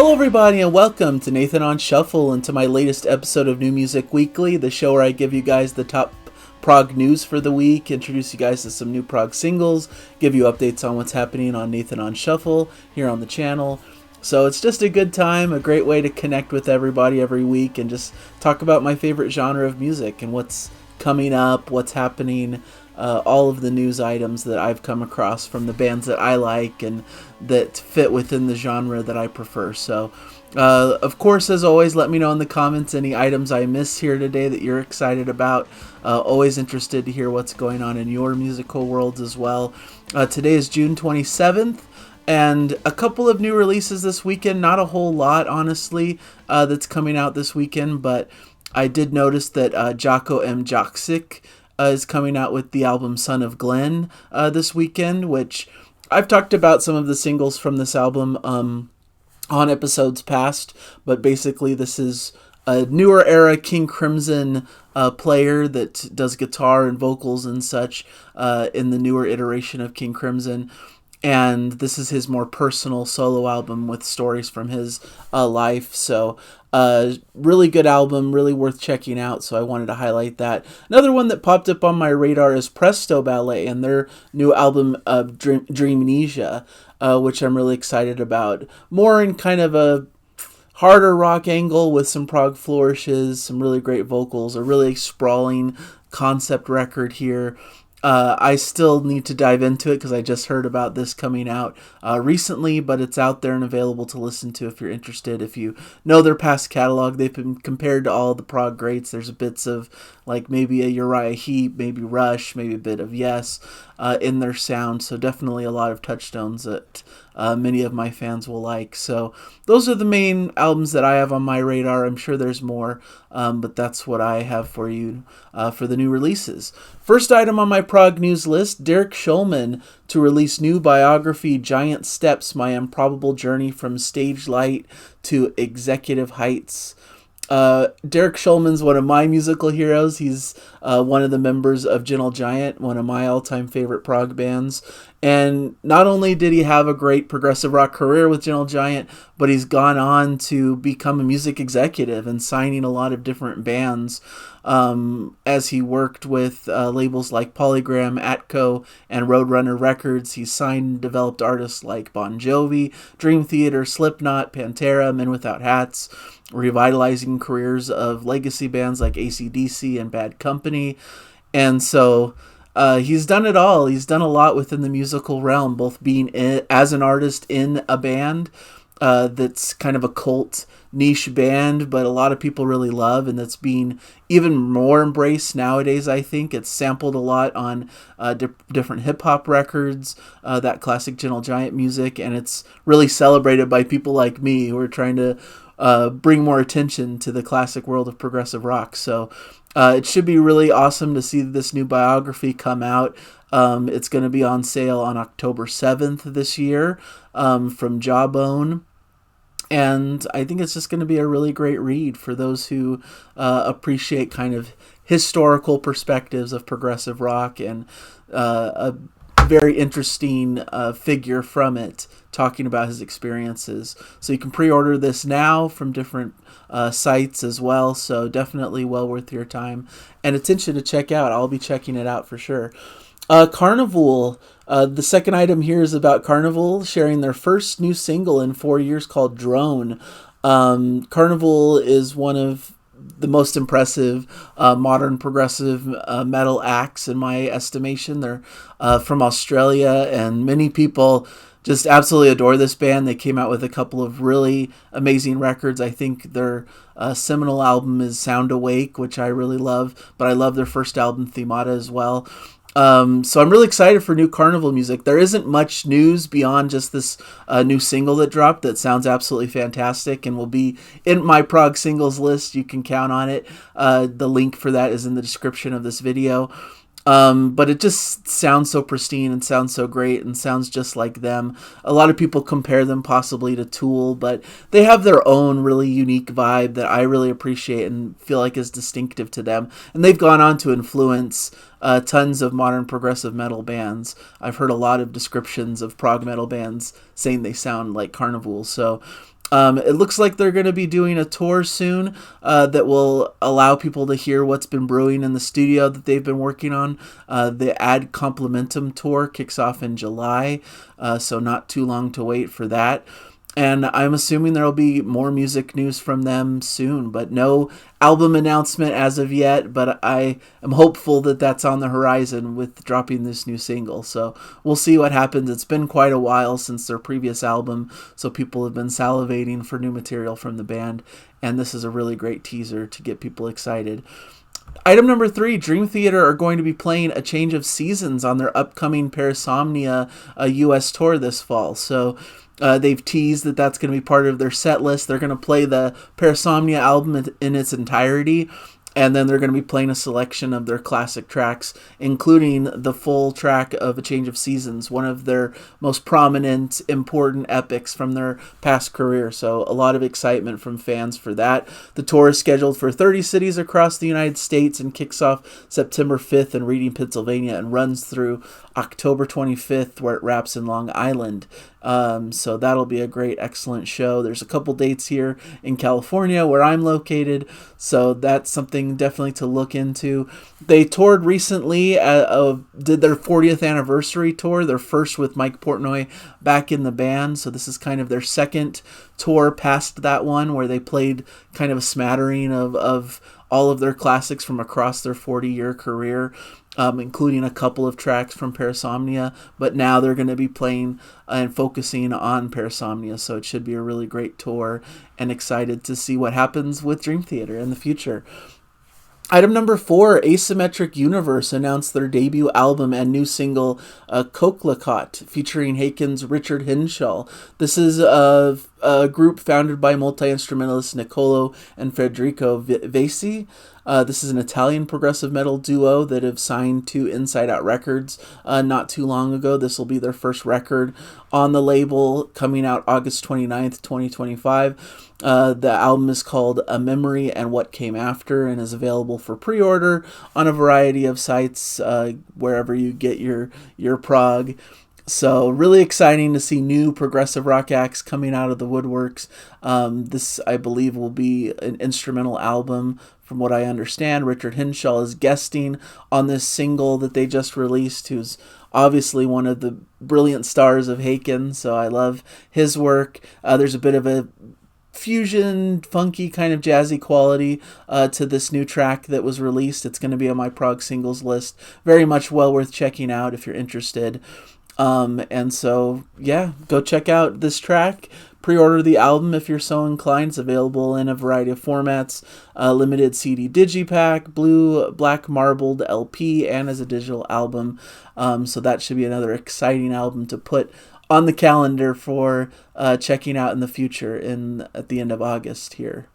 Hello everybody and welcome to Nathan on Shuffle and to my latest episode of New Music Weekly, the show where I give you guys the top prog news for the week, introduce you guys to some new prog singles, give you updates on what's happening on Nathan on Shuffle here on the channel. So it's just a good time, a great way to connect with everybody every week and just talk about my favorite genre of music and what's coming up, what's happening, all of the news items that I've come across from the bands that I like and that fit within the genre that I prefer. So, of course, as always, let me know in the comments any items I missed here today that you're excited about. Always interested to hear what's going on in your musical worlds as well. Today is June 27th. And a couple of new releases this weekend. Not a whole lot, honestly, that's coming out this weekend. But I did notice that Jocko M. Joksic is coming out with the album Son of Glenn this weekend, which I've talked about some of the singles from this album on episodes past. But basically, this is a newer era King Crimson player that does guitar and vocals and such in the newer iteration of King Crimson. And this is his more personal solo album with stories from his life. So, really good album, really worth checking out. So I wanted to highlight that. Another one that popped up on my radar is Presto Ballet and their new album of Dreamnesia, which I'm really excited about. More in kind of a harder rock angle with some prog flourishes, some really great vocals, a really sprawling concept record here. I still need to dive into it because I just heard about this coming out recently, but it's out there and available to listen to if you're interested. If you know their past catalog, they've been compared to all the prog greats. There's bits of like maybe a Uriah Heep, maybe Rush, maybe a bit of Yes in their sound. So definitely a lot of touchstones that many of my fans will like. So those are the main albums that I have on my radar. I'm sure there's more, but that's what I have for you for the new releases. First item on my prog news list, Derek Shulman to release new biography, Giant Steps, My Improbable Journey from Stage Light to Executive Heights. Derek Shulman's one of my musical heroes. He's one of the members of Gentle Giant, one of my all-time favorite prog bands. And not only did he have a great progressive rock career with Gentle Giant, but he's gone on to become a music executive and signing a lot of different bands as he worked with labels like Polygram, Atco, and Roadrunner Records. He signed and developed artists like Bon Jovi, Dream Theater, Slipknot, Pantera, Men Without Hats, revitalizing careers of legacy bands like AC/DC and Bad Company. And so he's done it all. He's done a lot within the musical realm, both being as an artist in a band that's kind of a cult niche band, but a lot of people really love, and that's being even more embraced nowadays, I think. It's sampled a lot on different hip-hop records, that classic Gentle Giant music, and it's really celebrated by people like me who are trying to bring more attention to the classic world of progressive rock. So it should be really awesome to see this new biography come out. It's going to be on sale on October 7th this year from Jawbone. And I think it's just going to be a really great read for those who appreciate kind of historical perspectives of progressive rock and a very interesting figure from it talking about his experiences. So you can pre-order this now from different sites as well. So definitely well worth your time and attention to check out. I'll be checking it out for sure. Karnivool. The second item here is about Karnivool sharing their first new single in 4 years called Drone. Karnivool is one of the most impressive modern progressive metal acts in my estimation. They're from Australia, and many people just absolutely adore this band. They came out with a couple of really amazing records. I think their seminal album is Sound Awake, which I really love, but I love their first album, Themata, as well. So I'm really excited for new Karnivool music. There isn't much news beyond just this new single that dropped that sounds absolutely fantastic and will be in my prog singles list. You can count on it. The link for that is in the description of this video. But it just sounds so pristine and sounds so great and sounds just like them. A lot of people compare them possibly to Tool, but they have their own really unique vibe that I really appreciate and feel like is distinctive to them. And they've gone on to influence tons of modern progressive metal bands. I've heard a lot of descriptions of prog metal bands saying they sound like Karnivool. So It looks like they're going to be doing a tour soon that will allow people to hear what's been brewing in the studio that they've been working on. The Ad Complementum tour kicks off in July, so not too long to wait for that. And I'm assuming there will be more music news from them soon, but no album announcement as of yet. But I am hopeful that that's on the horizon with dropping this new single. So we'll see what happens. It's been quite a while since their previous album, so people have been salivating for new material from the band. And this is a really great teaser to get people excited. Item number 3, Dream Theater are going to be playing A Change of Seasons on their upcoming Parasomnia US tour this fall. So they've teased that that's going to be part of their set list. They're going to play the Parasomnia album in its entirety, and then they're going to be playing a selection of their classic tracks, including the full track of A Change of Seasons, one of their most prominent, important epics from their past career. So a lot of excitement from fans for that. The tour is scheduled for 30 cities across the United States and kicks off September 5th in Reading, Pennsylvania, and runs through October 25th, where it wraps in Long Island. So that'll be a great, excellent show. There's a couple dates here in California where I'm located, so that's something definitely to look into. They toured recently, did their 40th anniversary tour, their first with Mike Portnoy back in the band, so this is kind of their second tour past that one, where they played kind of a smattering of all of their classics from across their 40-year career. Including a couple of tracks from Parasomnia, but now they're going to be playing and focusing on Parasomnia, so it should be a really great tour, and excited to see what happens with Dream Theater in the future. Item number 4, Asymmetric Universe announced their debut album and new single, Coquelicot, featuring Haken's Richard Henshall. This is a group founded by multi-instrumentalists Nicolo and Federico Vesi. This is an Italian progressive metal duo that have signed to Inside Out Records not too long ago. This will be their first record on the label, coming out August 29th, 2025. The album is called A Memory and What Came After, and is available for pre-order on a variety of sites wherever you get your prog. So really exciting to see new progressive rock acts coming out of the woodworks. This, I believe, will be an instrumental album from what I understand. Richard Henshall is guesting on this single that they just released, who's obviously one of the brilliant stars of Haken, so I love his work. There's a bit of a fusion, funky, kind of jazzy quality to this new track that was released. It's going to be on my Prog singles list. Very much well worth checking out if you're interested. And so, yeah, go check out this track. Pre-order the album if you're so inclined. It's available in a variety of formats. Limited CD digipack, blue, black marbled LP, and as a digital album. So that should be another exciting album to put on the calendar for checking out in the future at the end of August here.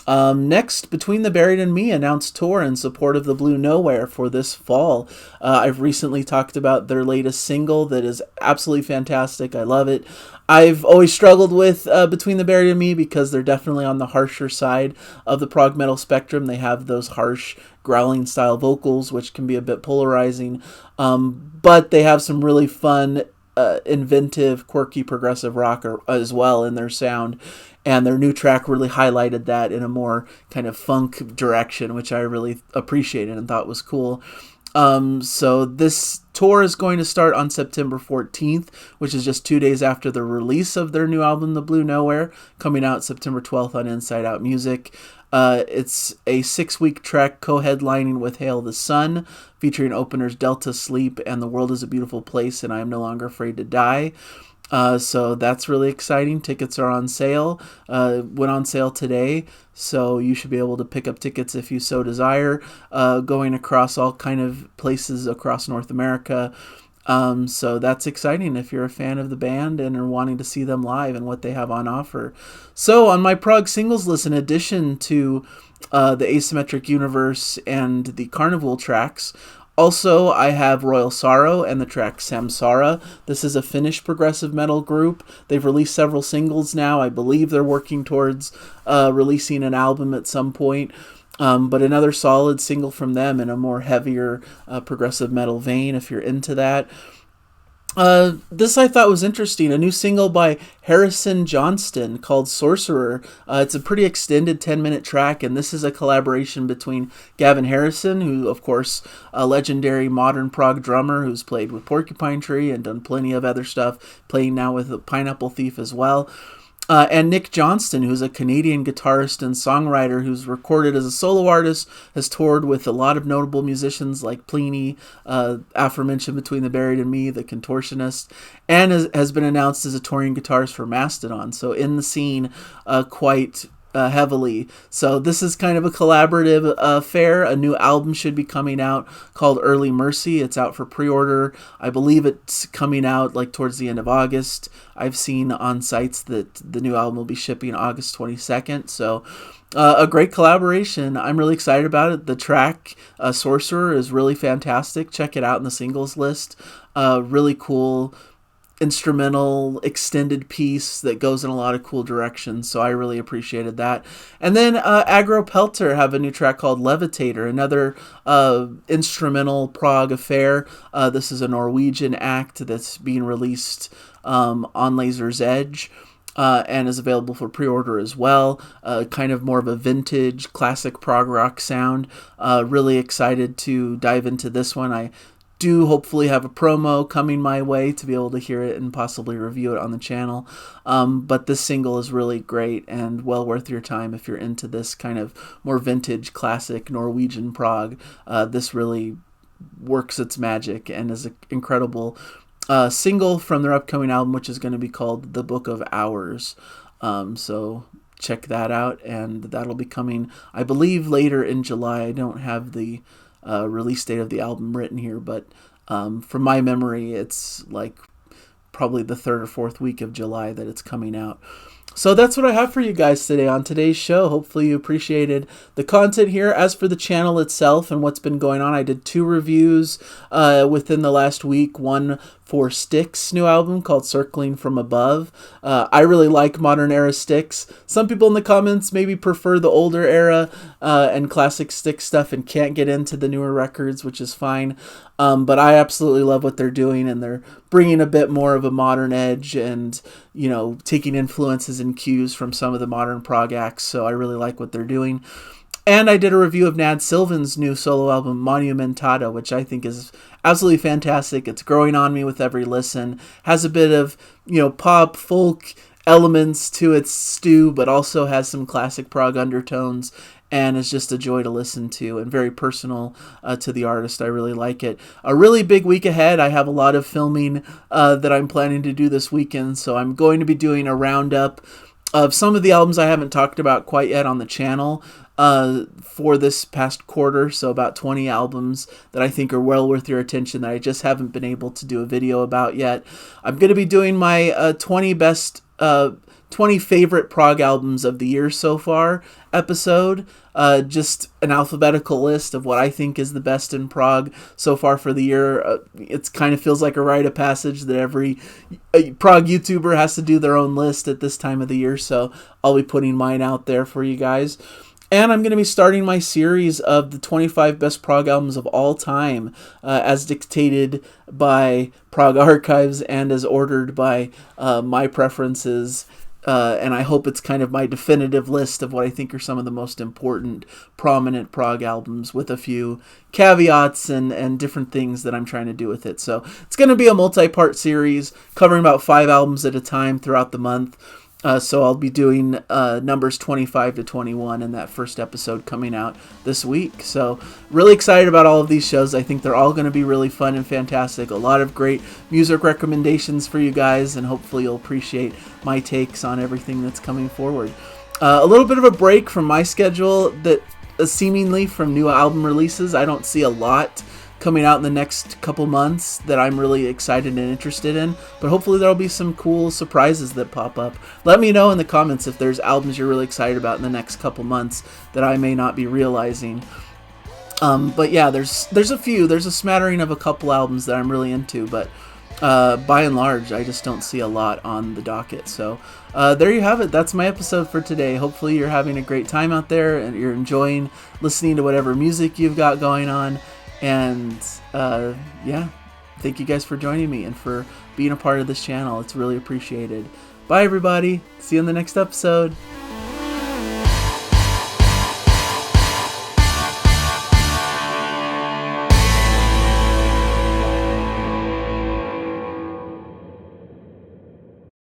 Next, Between the Buried and Me announced tour in support of the Blue Nowhere for this fall. I've recently talked about their latest single that is absolutely fantastic. I love it. I've always struggled with Between the Buried and Me because they're definitely on the harsher side of the prog metal spectrum. They have those harsh growling style vocals, which can be a bit polarizing. But they have some really fun, inventive, quirky progressive rock as well in their sound. And their new track really highlighted that in a more kind of funk direction, which I really appreciated and thought was cool. So this tour is going to start on September 14th, which is just 2 days after the release of their new album, The Blue Nowhere, coming out September 12th on Inside Out Music. It's a 6-week trek co-headlining with Hail the Sun, featuring openers Delta Sleep and The World is a Beautiful Place and I Am No Longer Afraid to Die. So that's really exciting. Tickets are on sale. Went on sale today, so you should be able to pick up tickets if you so desire. Going across all kind of places across North America. So that's exciting if you're a fan of the band and are wanting to see them live and what they have on offer. So on my Prog singles list, in addition to the Asymmetric Universe and the Karnivool tracks, also, I have Royal Sorrow and the track Samsara. This is a Finnish progressive metal group. They've released several singles now. I believe they're working towards releasing an album at some point. But another solid single from them in a more heavier progressive metal vein if you're into that. This I thought was interesting. A new single by Harrison Johnston called Sorcerer. It's a pretty extended 10-minute track, and this is a collaboration between Gavin Harrison, who, of course, a legendary modern prog drummer who's played with Porcupine Tree and done plenty of other stuff, playing now with Pineapple Thief as well. And Nick Johnston, who's a Canadian guitarist and songwriter who's recorded as a solo artist, has toured with a lot of notable musicians like Pliny, aforementioned Between the Buried and Me, the Contortionist, and has been announced as a touring guitarist for Mastodon. So in the scene quite heavily. So this is kind of a collaborative affair. A new album should be coming out called Early Mercy. It's out for pre-order. I believe it's coming out like towards the end of August. I've seen on sites that the new album will be shipping August 22nd. So a great collaboration. I'm really excited about it. The track Sorcerer is really fantastic. Check it out in the singles list. Really cool instrumental extended piece that goes in a lot of cool directions, so I really appreciated that. And then Aggro Pelter have a new track called Levitator, another instrumental prog affair. This is a Norwegian act that's being released on Laser's Edge. And is available for pre-order as well. Kind of more of a vintage classic prog rock sound. Really excited to dive into this one. I do hopefully have a promo coming my way to be able to hear it and possibly review it on the channel. But this single is really great and well worth your time if you're into this kind of more vintage classic Norwegian prog. This really works its magic and is an incredible single from their upcoming album, which is going to be called The Book of Hours. So check that out, and that'll be coming, I believe, later in July. I don't have the release date of the album written here, but from my memory, it's like probably the 3rd or 4th week of July that it's coming out. So that's what I have for you guys today on today's show. Hopefully you appreciated the content here. As for the channel itself and what's been going on, I did 2 reviews within the last week. One for Styx's new album called Circling from Above. I really like modern era Styx. Some people in the comments maybe prefer the older era and classic Styx stuff and can't get into the newer records, which is fine. But I absolutely love what they're doing, and they're bringing a bit more of a modern edge and, you know, taking influences and cues from some of the modern prog acts. So I really like what they're doing. And I did a review of Nad Sylvan's new solo album, Monumentada, which I think is absolutely fantastic. It's growing on me with every listen. Has a bit of, you know, pop, folk elements to its stew, but also has some classic prog undertones, and is just a joy to listen to and very personal to the artist. I really like it. A really big week ahead. I have a lot of filming that I'm planning to do this weekend, so I'm going to be doing a roundup of some of the albums I haven't talked about quite yet on the channel for this past quarter. So about 20 albums that I think are well worth your attention that I just haven't been able to do a video about yet. I'm going to be doing my 20 favorite prog albums of the year so far episode. Just an alphabetical list of what I think is the best in prog so far for the year. It kind of feels like a rite of passage that every prog YouTuber has to do their own list at this time of the year, so I'll be putting mine out there for you guys. And I'm going to be starting my series of the 25 best prog albums of all time, as dictated by Prog Archives and as ordered by my preferences. And I hope it's kind of my definitive list of what I think are some of the most important, prominent prog albums, with a few caveats and different things that I'm trying to do with it. So it's going to be a multi-part series covering about 5 albums at a time throughout the month. So I'll be doing numbers 25 to 21 in that first episode coming out this week. So really excited about all of these shows. I think they're all going to be really fun and fantastic. A lot of great music recommendations for you guys, and hopefully you'll appreciate my takes on everything that's coming forward. A little bit of a break from my schedule that seemingly from new album releases. I don't see a lot coming out in the next couple months that I'm really excited and interested in, but hopefully there'll be some cool surprises that pop up. Let me know in the comments if there's albums you're really excited about in the next couple months that I may not be realizing. But yeah, there's a few. There's a smattering of a couple albums that I'm really into, but by and large, I just don't see a lot on the docket. So there you have it. That's my episode for today. Hopefully you're having a great time out there and you're enjoying listening to whatever music you've got going on. And yeah, thank you guys for joining me and for being a part of this channel. It's really appreciated. Bye, everybody. See you in the next episode.